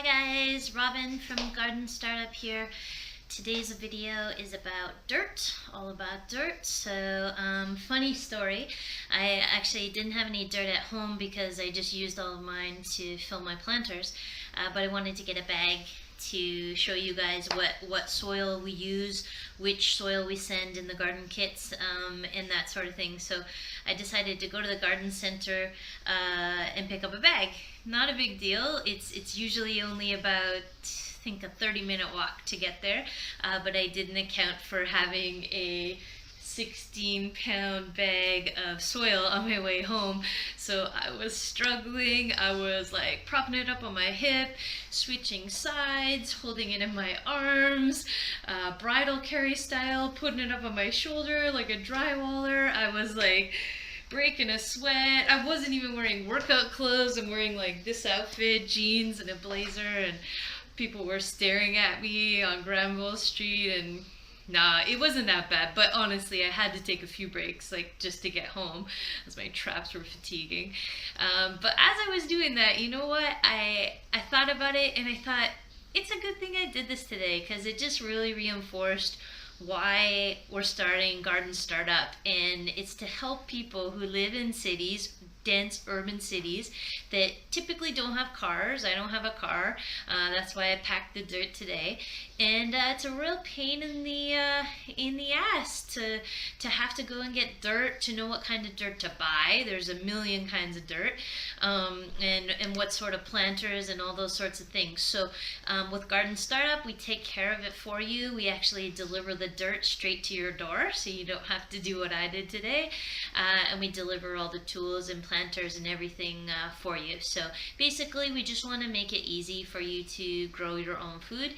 Hi guys, Robin from Garden Startup here. Today's video is about dirt, all about dirt. So, funny story. I actually didn't have any dirt at home because I just used all of mine to fill my planters. But I wanted to get a bag to show you guys what soil we use, which soil we send in the garden kits, and that sort of thing. So I decided to go to the garden center and pick up a bag. Not a big deal. It's usually only about, I think, a 30-minute walk to get there, but I didn't account for having a 16-pound bag of soil on my way home. So I was struggling. I was like propping it up on my hip, switching sides, holding it in my arms, bridal carry style, putting it up on my shoulder like a drywaller. I was like breaking a sweat. I wasn't even wearing workout clothes. I'm wearing like this outfit, jeans and a blazer, and people were staring at me on Granville Street. And nah, it wasn't that bad, but honestly I had to take a few breaks, like, just to get home as my traps were fatiguing. But as I was doing that, you know what, I thought about it, and I thought it's a good thing I did this today, because it just really reinforced why we're starting Garden Startup. And it's to help people who live in cities, dense urban cities, that typically don't have cars. I don't have a car. That's why I packed the dirt today. And it's a real pain in the ass to have to go and get dirt, to know what kind of dirt to buy. There's a million kinds of dirt, and what sort of planters and all those sorts of things. So with Garden Startup, we take care of it for you. We actually deliver the dirt straight to your door, so you don't have to do what I did today. And we deliver all the tools and planters and everything for you. So basically, we just want to make it easy for you to grow your own food.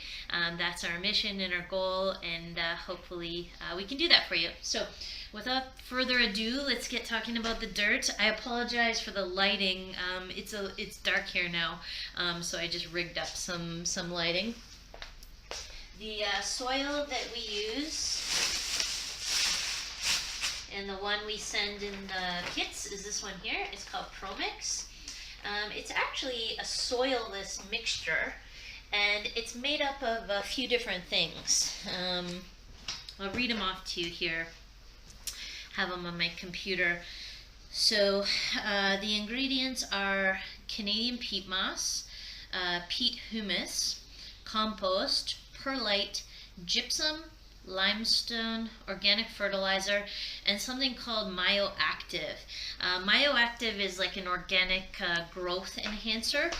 That's our mission and our goal, and hopefully we can do that for you. So without further ado, let's get talking about the dirt. I apologize for the lighting. It's dark here now, so I just rigged up some lighting. The soil that we use and the one we send in the kits is this one here. It's called ProMix. It's actually a soilless mixture, and it's made up of a few different things. I'll read them off to you here. Have them on my computer. So the ingredients are Canadian peat moss, peat humus, compost, perlite, gypsum, limestone, organic fertilizer, and something called Myoactive. Myoactive is like an organic growth enhancer,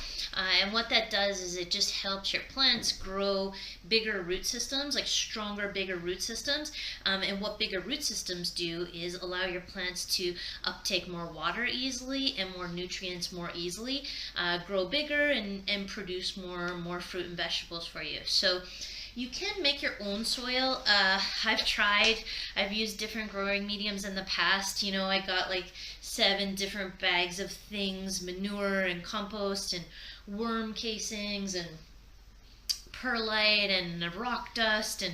and what that does is it just helps your plants grow bigger root systems, like stronger, bigger root systems. And what bigger root systems do is allow your plants to uptake more water easily and more nutrients more easily, grow bigger, and produce more fruit and vegetables for you. So you can make your own soil. I've used different growing mediums in the past. You know, I got like 7 different bags of things, manure and compost and worm casings and perlite and rock dust and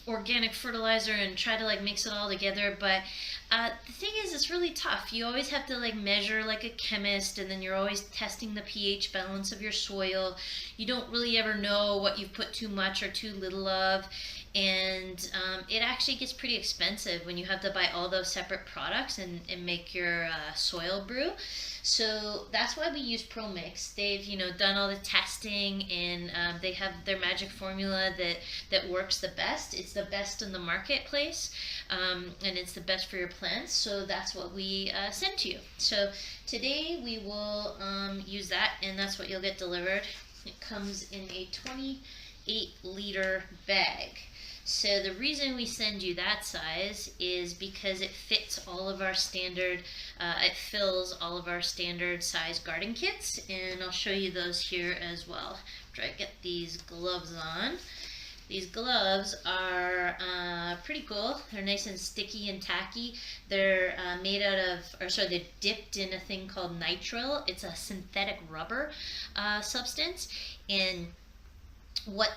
organic fertilizer, and try to like mix it all together. But the thing is, it's really tough. You always have to like measure like a chemist, and then you're always testing the pH balance of your soil. You don't really ever know what you've put too much or too little of, and it actually gets pretty expensive when you have to buy all those separate products and make your soil brew. So that's why we use ProMix. They've done all the testing, and they have their magic formula that works the best. It's the best in the marketplace, and it's the best for your plants. So that's what we send to you. So today we will use that, and that's what you'll get delivered. It comes in a 28-liter bag. So the reason we send you that size is because it fits all of our standard, it fills all of our standard size garden kits, and I'll show you those here as well. Try to get these gloves on. These gloves are pretty cool. They're nice and sticky and tacky. They're made out of, they're dipped in a thing called nitrile. It's a synthetic rubber substance, and what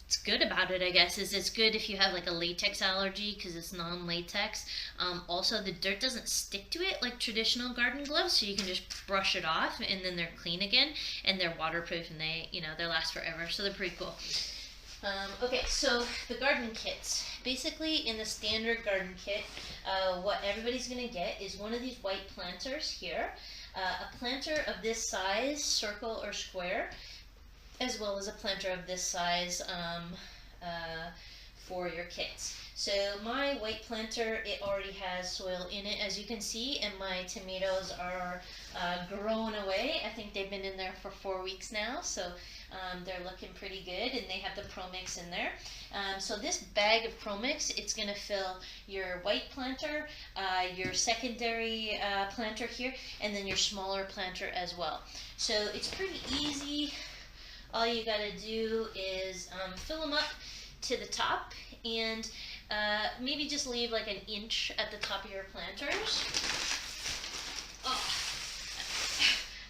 what's good about it, I guess, is it's good if you have like a latex allergy because it's non-latex. Also, the dirt doesn't stick to it like traditional garden gloves, so you can just brush it off and then they're clean again, and they're waterproof and they last forever, so they're pretty cool. Okay, so the garden kits. Basically, in the standard garden kit, what everybody's going to get is one of these white planters here, a planter of this size, circle or square, as well as a planter of this size for your kits. So my white planter, it already has soil in it, as you can see, and my tomatoes are growing away. I think they've been in there for 4 weeks now, so they're looking pretty good, and they have the Pro Mix in there. So this bag of Pro Mix, it's going to fill your white planter, your secondary planter here, and then your smaller planter as well. So it's pretty easy. All you got to do is fill them up to the top, and maybe just leave like an inch at the top of your planters. Oh,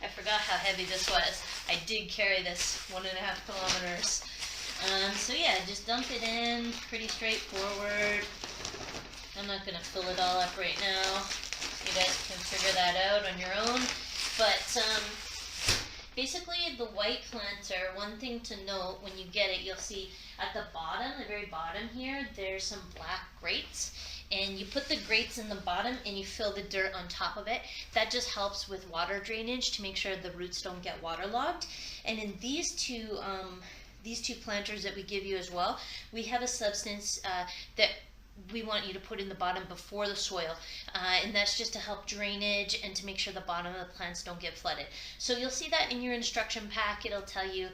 I forgot how heavy this was. I did carry this 1.5 kilometers. So yeah, just dump it in, pretty straightforward. I'm not going to fill it all up right now. You guys can figure that out on your own. But basically, the white planter, one thing to note when you get it, you'll see at the bottom, the very bottom here, there's some black grates. And you put the grates in the bottom and you fill the dirt on top of it. That just helps with water drainage to make sure the roots don't get waterlogged. And in these two planters that we give you as well, we have a substance that we want you to put in the bottom before the soil, and that's just to help drainage and to make sure the bottom of the plants don't get flooded. So you'll see that in your instruction pack. It'll tell you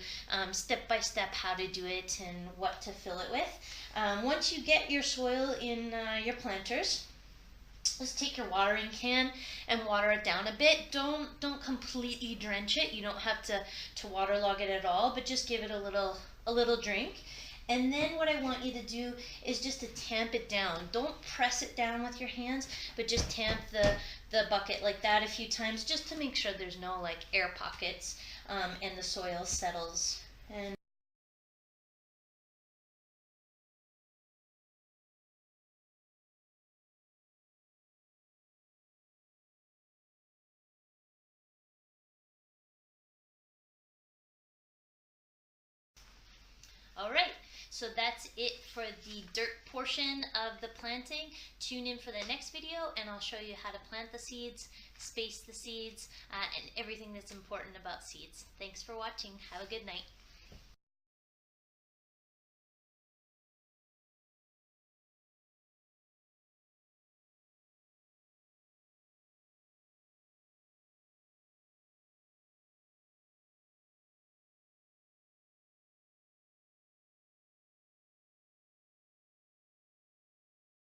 step by step how to do it and what to fill it with. Once you get your soil in your planters, just take your watering can and water it down a bit. Don't completely drench it. You don't have to waterlog it at all, but just give it a little drink. And then what I want you to do is just to tamp it down. Don't press it down with your hands, but just tamp the bucket like that a few times, just to make sure there's no like air pockets and the soil settles. And all right, so that's it for the dirt portion of the planting. Tune in for the next video and I'll show you how to plant the seeds, space the seeds, and everything that's important about seeds. Thanks for watching. Have a good night.